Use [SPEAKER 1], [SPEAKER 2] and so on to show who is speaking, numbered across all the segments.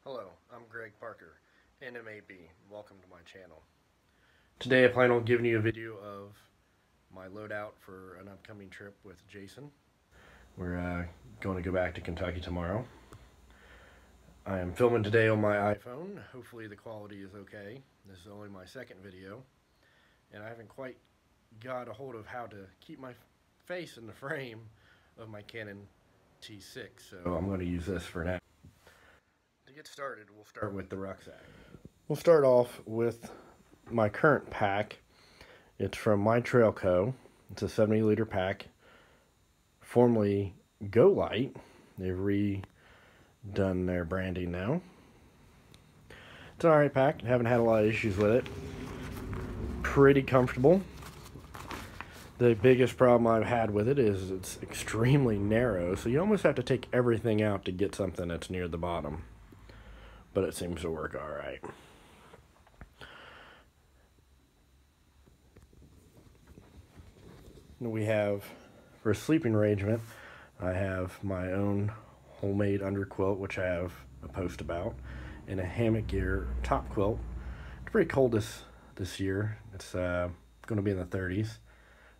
[SPEAKER 1] Hello, I'm Greg Parker, NMAB. Welcome to my channel. Today I plan on giving you a video of my loadout for an upcoming trip with Jason. We're going to go back to Kentucky tomorrow. I am filming today on my iPhone. Hopefully the quality is okay. This is only my second video, and I haven't quite got a hold of how to keep my face in the frame of my Canon T6, so I'm going to use this for now. To get started, we'll start with the rucksack. We'll start off with my current pack. It's from My Trail Co. It's a 70-liter pack, formerly Go Light. They've redone their branding now. It's an alright pack. Haven't had a lot of issues with it. Pretty comfortable. The biggest problem I've had with it is it's extremely narrow, so you almost have to take everything out to get something that's near the bottom. But it seems to work alright. We have, for a sleeping arrangement, I have my own homemade underquilt, which I have a post about, and a hammock gear top quilt. It's pretty cold this year. It's going to be in the 30s,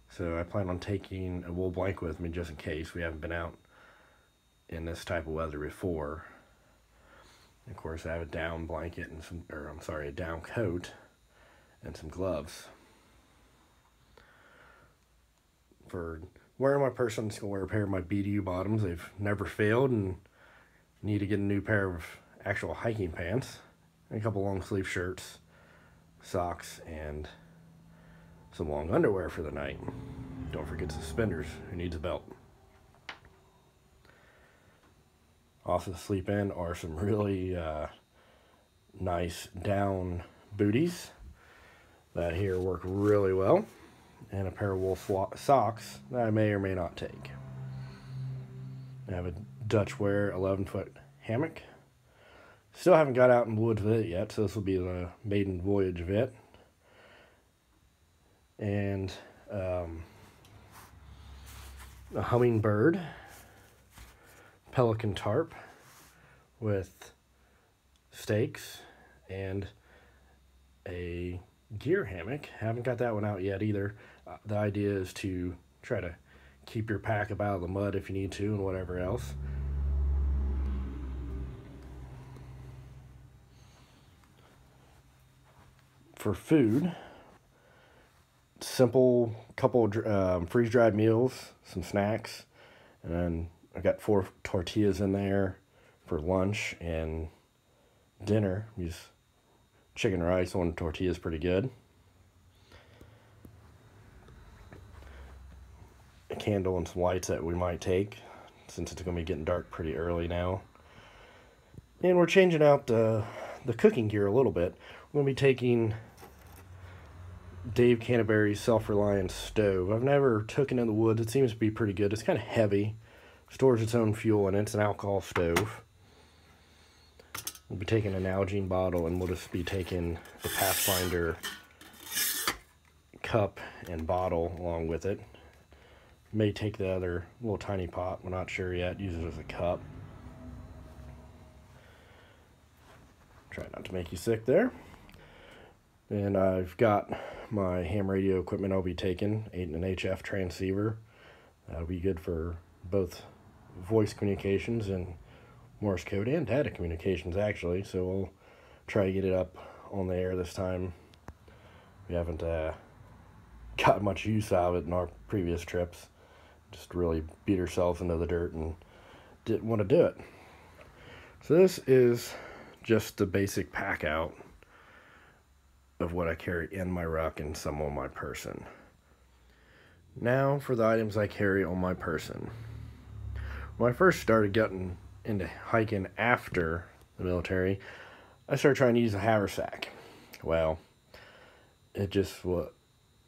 [SPEAKER 1] so I plan on taking a wool blanket with me just in case. We haven't been out in this type of weather before. Of course, I have a down blanket and a down coat and some gloves. For wearing my person, I'm just going to wear a pair of my BDU bottoms. They've never failed, and need to get a new pair of actual hiking pants, and a couple long sleeve shirts, socks, and some long underwear for the night. Don't forget suspenders. Who needs a belt? Also to sleep in are some really nice down booties that here work really well, and a pair of wool socks that I may or may not take. I have a Dutchwear 11-foot hammock. Still haven't got out in the woods with it yet, so this will be the maiden voyage of it. And a Humminbird Pelican tarp with stakes and a gear hammock. Haven't got that one out yet either. The idea is to try to keep your pack up out of the mud if you need to, and whatever else. For food, simple couple freeze-dried meals, some snacks, and then I got 4 tortillas in there for lunch and dinner. Use chicken rice on tortillas, pretty good. A candle and some lights that we might take, since it's going to be getting dark pretty early now. And we're changing out the cooking gear a little bit. We're going to be taking Dave Canterbury's Self-Reliance stove. I've never taken it in the woods. It seems to be pretty good. It's kind of heavy. Stores its own fuel, and it's an alcohol stove. We'll be taking an Nalgene bottle, and we'll just be taking the Pathfinder cup and bottle along with it. May take the other little tiny pot. We're not sure yet. Use it as a cup. Try not to make you sick there. And I've got my ham radio equipment I'll be taking, an HF transceiver. That'll be good for both voice communications and Morse code and data communications, actually. So we'll try to get it up on the air this time. We haven't got much use out of it in our previous trips. Just really beat ourselves into the dirt and didn't want to do it. So this is just the basic pack out of what I carry in my ruck and some on my person. Now for the items I carry on my person. When I first started getting into hiking after the military, I started trying to use a haversack. Well, it just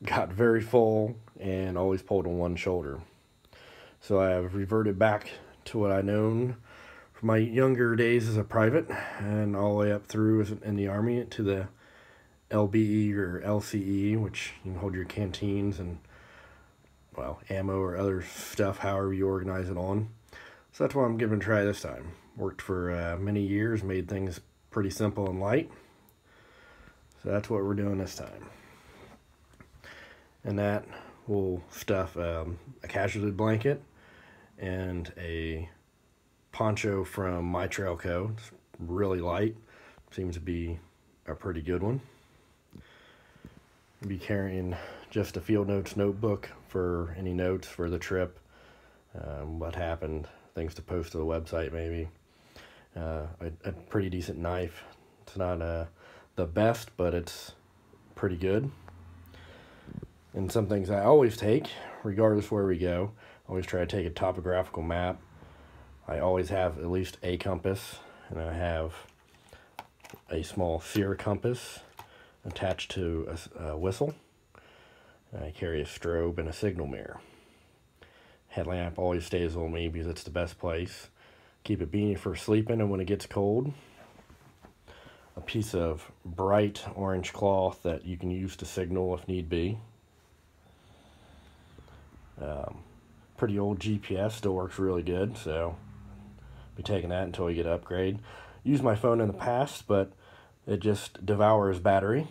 [SPEAKER 1] got very full and always pulled on one shoulder. So I have reverted back to what I known from my younger days as a private, and all the way up through in the Army to the LBE or LCE, which you can hold your canteens and, well, ammo or other stuff, however you organize it on. So that's what I'm giving a try this time. Worked for many years, made things pretty simple and light. So that's what we're doing this time. And that will stuff a casualty blanket and a poncho from My Trail Co. It's really light. Seems to be a pretty good one. I'll be carrying just a field notes notebook for any notes for the trip, what happened, things to post to the website maybe. A pretty decent knife. It's not the best, but it's pretty good. And some things I always take, regardless where we go, I always try to take a topographical map. I always have at least a compass, and I have a small Sierra compass attached to a whistle. And I carry a strobe and a signal mirror. Headlamp always stays with me because it's the best place. Keep a beanie for sleeping and when it gets cold. A piece of bright orange cloth that you can use to signal if need be. Pretty old GPS, still works really good, so be taking that until we get an upgrade. Used my phone in the past, but it just devours battery.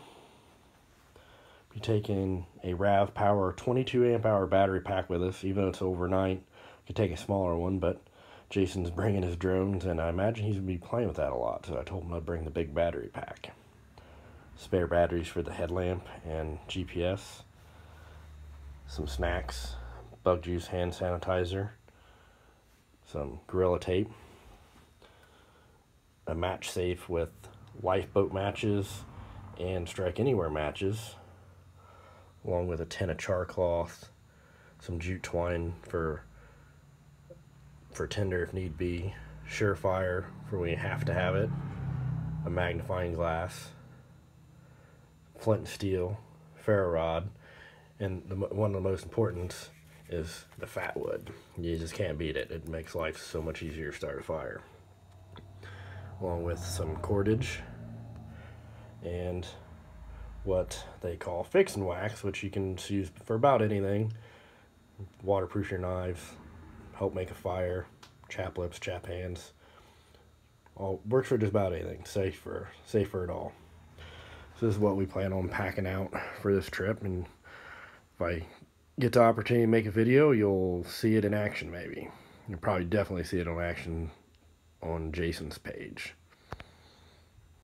[SPEAKER 1] Be taking a RAV Power 22 amp hour battery pack with us, even though it's overnight. Could take a smaller one, but Jason's bringing his drones, and I imagine he's going to be playing with that a lot, so I told him I'd bring the big battery pack. Spare batteries for the headlamp and GPS. Some snacks, bug juice, hand sanitizer, some Gorilla Tape, a match safe with lifeboat matches and Strike Anywhere matches, along with a tin of char cloth, some jute twine for tinder if need be, Surefire for when you have to have it, a magnifying glass, flint and steel, ferro rod, and one of the most important is the fat wood. You just can't beat it. It makes life so much easier to start a fire. Along with some cordage and what they call fix and wax, which you can use for about anything. Waterproof your knives, help make a fire, chap lips, chap hands. All works for just about anything. Safe for it all. So this is what we plan on packing out for this trip, and if I get the opportunity to make a video, you'll see it in action maybe. You'll probably definitely see it in action on Jason's page.